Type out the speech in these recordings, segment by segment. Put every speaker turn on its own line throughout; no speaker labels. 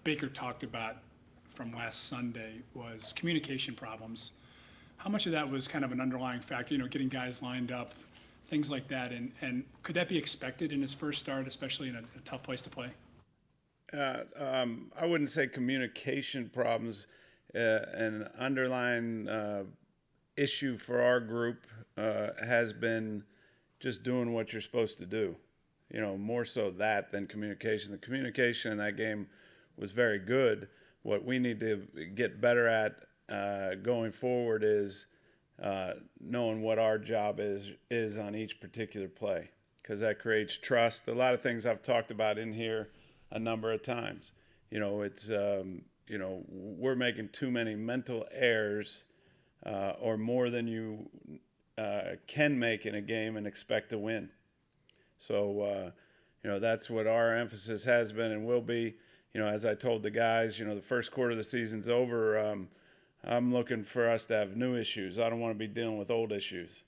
Baker talked about from last Sunday was communication problems. How much of that was kind of an underlying factor, getting guys lined up, things like that, and could that be expected in his first start, especially in a tough place to play?
I wouldn't say communication problems. An underlying issue for our group has been just doing what you're supposed to do. More so that than communication. The communication in that game was very good. What we need to get better at going forward is knowing what our job is on each particular play, because that creates trust. A lot of things I've talked about in here a number of times. It's we're making too many mental errors or more than you can make in a game and expect to win. So, that's what our emphasis has been and will be. As I told the guys, the first quarter of the season's over. I'm looking for us to have new issues. I don't want to be dealing with old issues.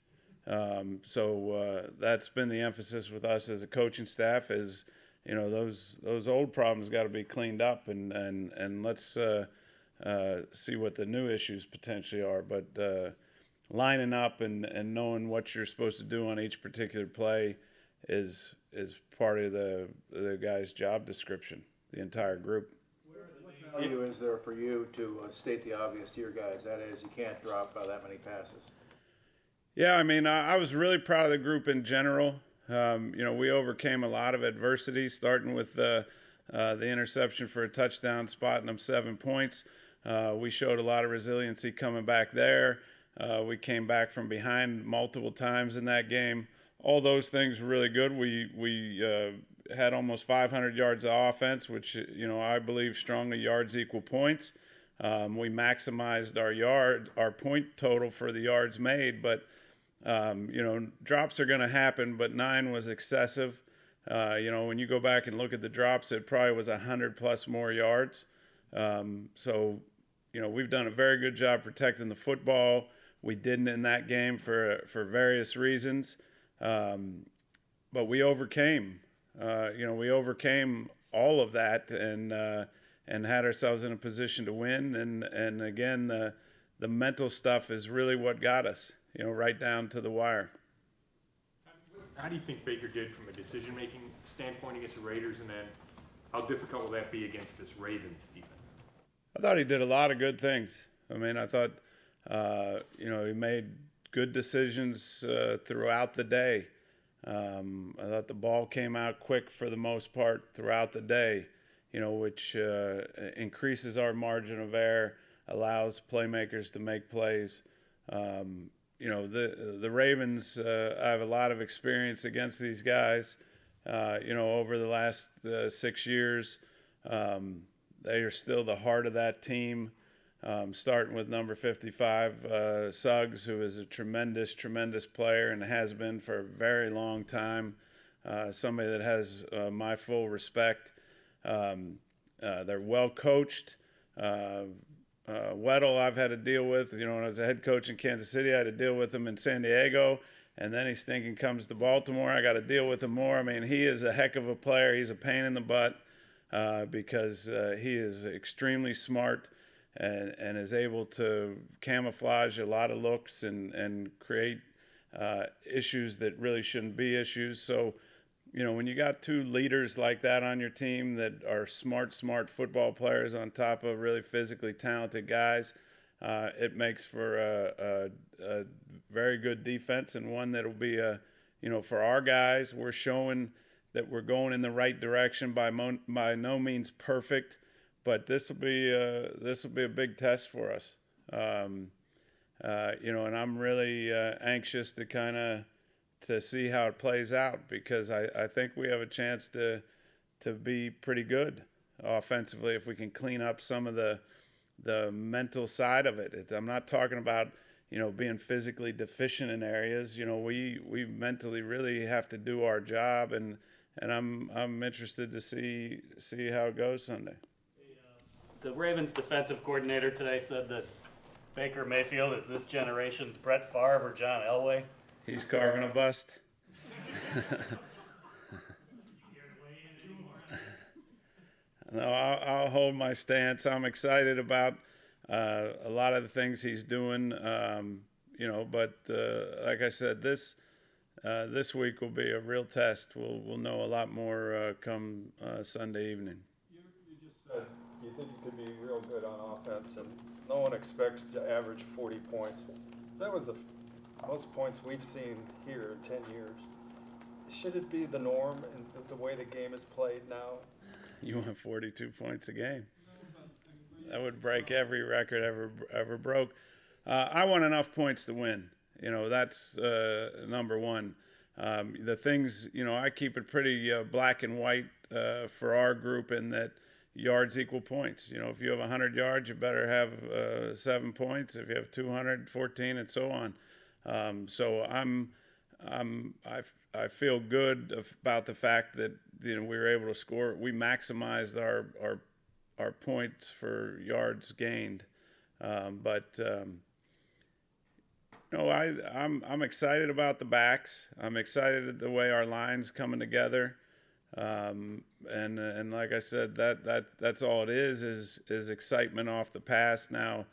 So that's been the emphasis with us as a coaching staff is, those old problems got to be cleaned up and let's see what the new issues potentially are. But lining up and knowing what you're supposed to do on each particular play is part of the guy's job description, the entire group.
What value is there for you to state the obvious to your guys? That is, you can't drop that many passes.
Yeah, I was really proud of the group in general. We overcame a lot of adversity, starting with the interception for a touchdown, spotting them 7 points. We showed a lot of resiliency coming back there. We came back from behind multiple times in that game. All those things were really good. We had almost 500 yards of offense, which, I believe strongly yards equal points. We maximized our point total for the yards made, but, drops are going to happen, but 9 was excessive. When you go back and look at the drops, it probably was 100 plus more yards. So, we've done a very good job protecting the football. We didn't in that game for various reasons. But we overcame. We overcame all of that and had ourselves in a position to win. And again, the mental stuff is really what got us, right down to the wire.
How do you think Baker did from a decision-making standpoint against the Raiders, and then how difficult will that be against this Ravens defense?
I thought he did a lot of good things. I thought, he made good decisions throughout the day. I thought the ball came out quick for the most part throughout the day, which increases our margin of error, allows playmakers to make plays. The Ravens, I have a lot of experience against these guys, over the last 6 years. They are still the heart of that team. Starting with number 55, Suggs, who is a tremendous, tremendous player and has been for a very long time. Somebody that has my full respect. They're well coached. Weddle, I've had to deal with. When I was a head coach in Kansas City, I had to deal with him in San Diego. And then he's thinking comes to Baltimore, I got to deal with him more. He is a heck of a player. He's a pain in the butt because he is extremely smart. And is able to camouflage a lot of looks and create issues that really shouldn't be issues. So, when you got two leaders like that on your team that are smart football players on top of really physically talented guys, it makes for a very good defense and one that will be, for our guys, we're showing that we're going in the right direction, by no means perfect. But this will be a big test for us, and I'm really anxious to see how it plays out, because I think we have a chance to be pretty good offensively if we can clean up some of the mental side of it. I'm not talking about being physically deficient in areas. We mentally really have to do our job, and I'm interested to see how it goes Sunday.
The Ravens defensive coordinator today said that Baker Mayfield is this generation's Brett Favre or John Elway.
He's carving a bust. No, I'll hold my stance. I'm excited about a lot of the things he's doing, but like I said, this week will be a real test. We'll know a lot more come Sunday evening.
You just said you think you could be real good on offense, and no one expects to average 40 points. That was the most points we've seen here in 10 years. Should it be the norm in the way the game is played now?
You want 42 points a game? That would break every record ever broke. I want enough points to win. That's number one. The things, I keep it pretty black and white for our group in that yards equal points. If you have 100 yards, you better have 7 points. If you have 200, 14, and so on. So I feel good about the fact that we were able to score. We maximized our points for yards gained, I'm excited about the backs. I'm excited at the way our line's coming together, and like I said, that's all it is excitement off the pass. Now,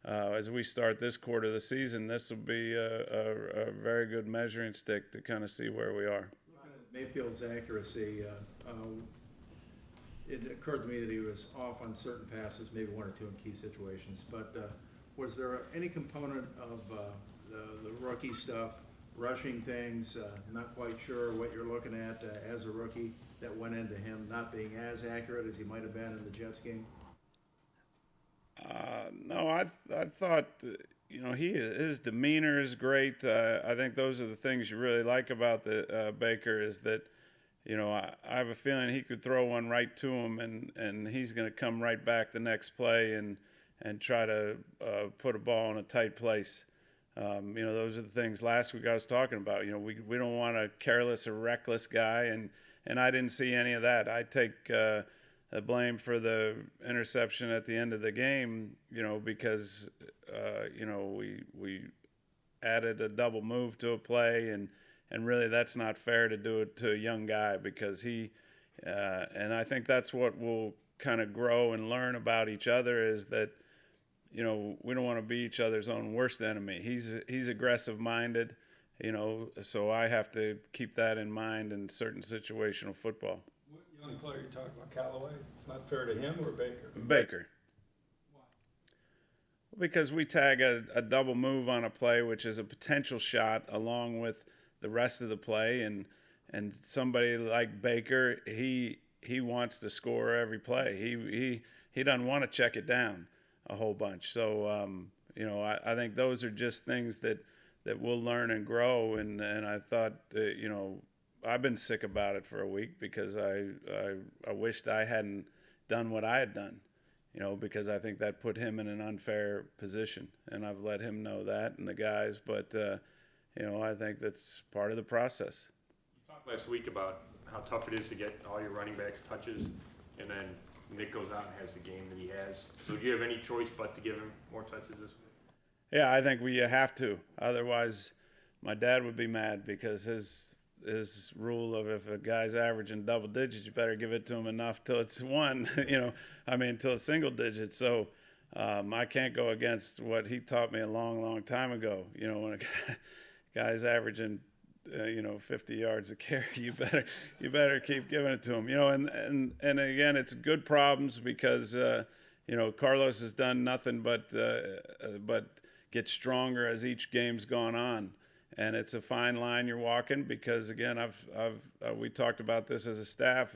as we start this quarter of the season, this will be a very good measuring stick to kind of see where we are.
Mayfield's accuracy, it occurred to me that he was off on certain passes, maybe one or two in key situations, but was there any component of the rookie stuff, rushing things, not quite sure what you're looking at as a rookie, that went into him not being as accurate as he might have been in the Jets game?
No, I thought, his demeanor is great. I think those are the things you really like about the Baker is that, I have a feeling he could throw one right to him and he's going to come right back the next play and try to put a ball in a tight place. Those are the things last week I was talking about. We don't want a careless or reckless guy, and I didn't see any of that. I take the blame for the interception at the end of the game, because we added a double move to a play, and really that's not fair to do it to a young guy because he and I think that's what we'll kind of grow and learn about each other is that we don't want to be each other's own worst enemy. He's aggressive minded, so I have to keep that in mind in certain situational football.
What young player you talking about, Callaway? It's not fair to him or Baker?
Baker. Why? Because we tag a double move on a play, which is a potential shot along with the rest of the play, and somebody like Baker, he wants to score every play. He doesn't want to check it down a whole bunch. So, I think those are just things that we'll learn and grow. And I thought, I've been sick about it for a week because I wished I hadn't done what I had done, because I think that put him in an unfair position. And I've let him know that and the guys. But, I think that's part of the process.
You talked last week about how tough it is to get all your running backs touches, and then Nick goes out and has the game that he has. So do you have any choice but to give him more touches this week?
Yeah, I think we have to. Otherwise, my dad would be mad because his rule of if a guy's averaging double digits, you better give it to him enough till it's one, till it's single digits. So I can't go against what he taught me a long, long time ago. When a guy's averaging 50 yards a carry, you better keep giving it to him. And again, it's good problems because Carlos has done nothing but get stronger as each game's gone on, and it's a fine line you're walking because again, we talked about this as a staff.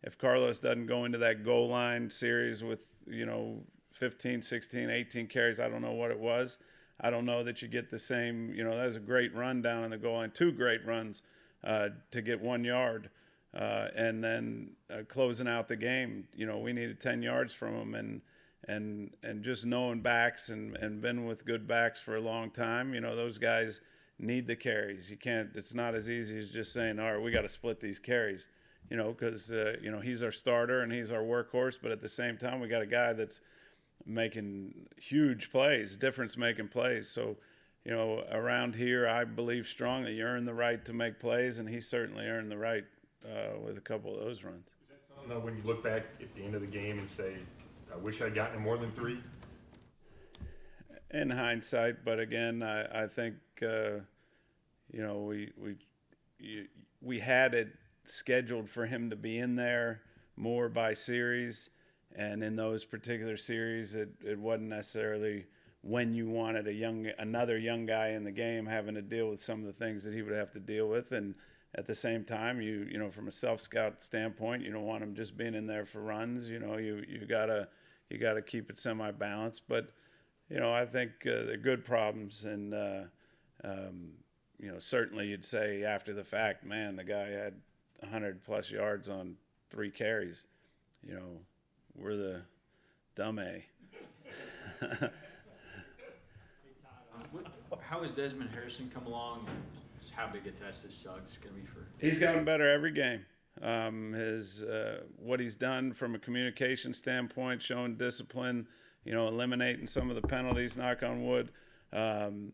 If Carlos doesn't go into that goal line series with 15, 16, 18 carries, I don't know what it was. I don't know that you get the same, that was a great run down in the goal line, 2 great runs to get 1 yard. And then closing out the game, we needed 10 yards from him and just knowing backs and been with good backs for a long time, those guys need the carries. It's not as easy as just saying, all right, we got to split these carries, because, he's our starter and he's our workhorse. But at the same time, we got a guy that's making huge plays, difference-making plays. So, around here, I believe strongly you earn the right to make plays, and he certainly earned the right with a couple of those runs.
Is that some No, when you look back at the end of the game and say, I wish I'd gotten more than 3.
In hindsight, but again, I think we had it scheduled for him to be in there more by series, and in those particular series, it wasn't necessarily when you wanted another young guy in the game having to deal with some of the things that he would have to deal with, and at the same time, you know, from a self-scout standpoint, you don't want him just being in there for runs. You know, you gotta keep it semi-balanced, but. You know, I think they're good problems, and you know, certainly you'd say after the fact, man, the guy had 100+ yards on 3 carries. You know, we're the dumb A.
How has Desmond Harrison come along? Just how big a test is Suggs going to be for?
He's gotten better every game. What he's done from a communication standpoint, showing discipline. You know, eliminating some of the penalties, knock on wood, you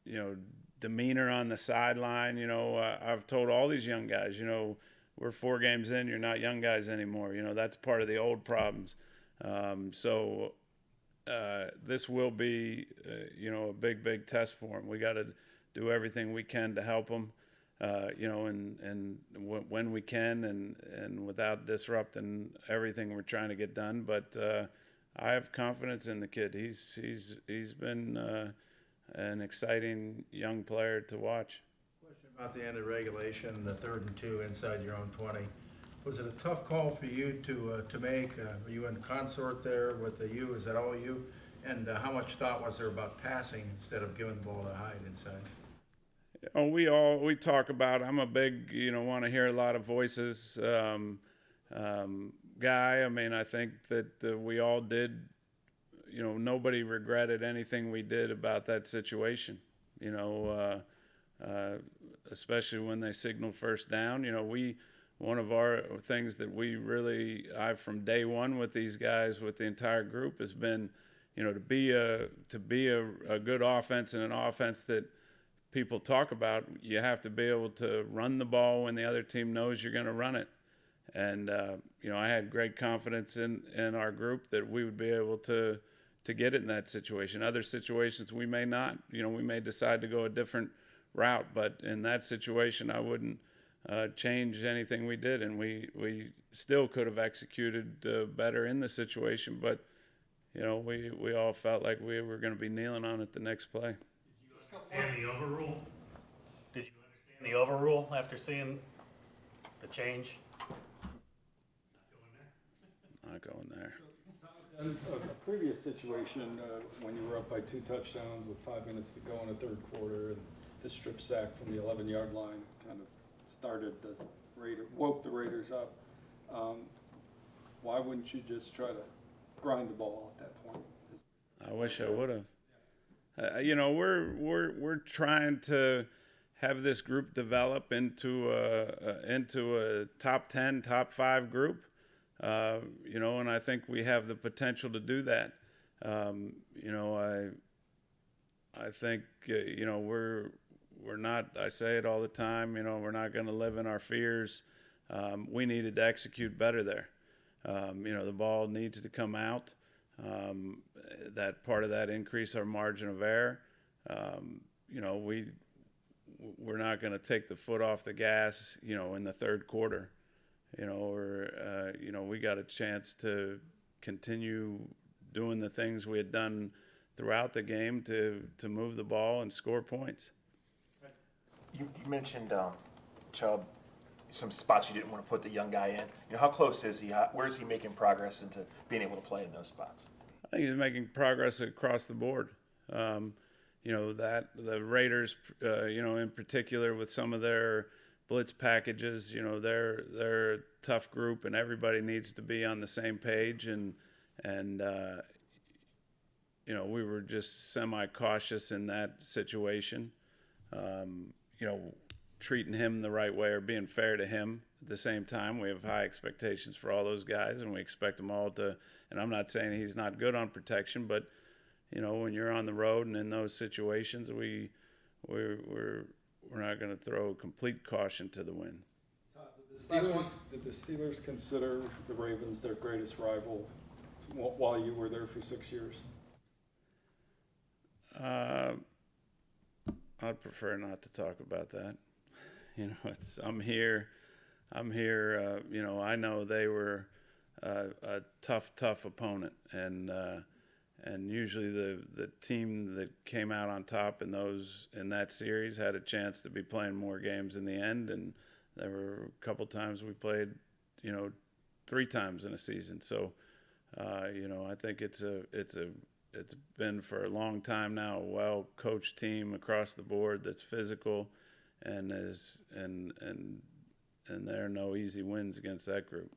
know, demeanor on the sideline. You know, I've told all these young guys, you know, we're 4 games in, you're not young guys anymore. You know, that's part of the old problems. This will be, you know, a big test for him. We got to do everything we can to help him, you know, and when we can and without disrupting everything we're trying to get done. But, I have confidence in the kid. He's been an exciting young player to watch.
Question about the end of regulation, the 3rd and 2 inside your own 20. Was it a tough call for you to make? Were you in consort there with the you? Is that all you? And how much thought was there about passing instead of giving the ball to Hyde inside?
Oh, we talk about. I'm a big, you know, want to hear a lot of voices. Guy. I mean, I think that we all did, you know, nobody regretted anything we did about that situation, you know, especially when they signaled first down. You know, one of our things that I've from day one with these guys, with the entire group, has been, you know, to be a good offense and an offense that people talk about, you have to be able to run the ball when the other team knows you're going to run it. And, you know, I had great confidence in our group that we would be able to get it in that situation. Other situations we may not. You know, we may decide to go a different route. But in that situation, I wouldn't change anything we did. And we still could have executed better in the situation. But, you know, we all felt like we were going to be kneeling on it the next play.
Did you understand the overrule? Did you understand the overrule after seeing the change?
Not going there.
A previous situation, when you were up by 2 touchdowns with 5 minutes to go in the 3rd quarter, and the strip sack from the 11-yard line kind of woke the Raiders up. Why wouldn't you just try to grind the ball at that point?
I wish I would have. You know, we're trying to have this group develop into a top 10, top 5 group. You know, and I think we have the potential to do that. You know, I think you know, we're not. I say it all the time. You know, we're not going to live in our fears. We needed to execute better there. You know, the ball needs to come out. That part of that increase our margin of error. You know, we're not going to take the foot off the gas. You know, in the 3rd quarter. You know, we got a chance to continue doing the things we had done throughout the game to move the ball and score points.
You mentioned Chubb, some spots you didn't want to put the young guy in. You know, how close is he? Where is he making progress into being able to play in those spots?
I think he's making progress across the board. You know, that the Raiders, you know, in particular with some of their blitz packages, you know, they're a tough group, and everybody needs to be on the same page. And you know, we were just semi-cautious in that situation. You know, treating him the right way or being fair to him. At the same time, we have high expectations for all those guys, and we expect them all to. And I'm not saying he's not good on protection, but you know, when you're on the road and in those situations, we're not going to throw complete caution to the wind.
Todd, did
Last one.
Did the Steelers consider the Ravens their greatest rival while you were there for 6 years?
I'd prefer not to talk about that. You know, I'm here. You know, I know they were a tough opponent, and usually the team that came out on top in that series had a chance to be playing more games in the end. And there were a couple times we played, you know, 3 times in a season. So, you know, I think it's been for a long time now a well-coached team across the board that's physical, and there are no easy wins against that group.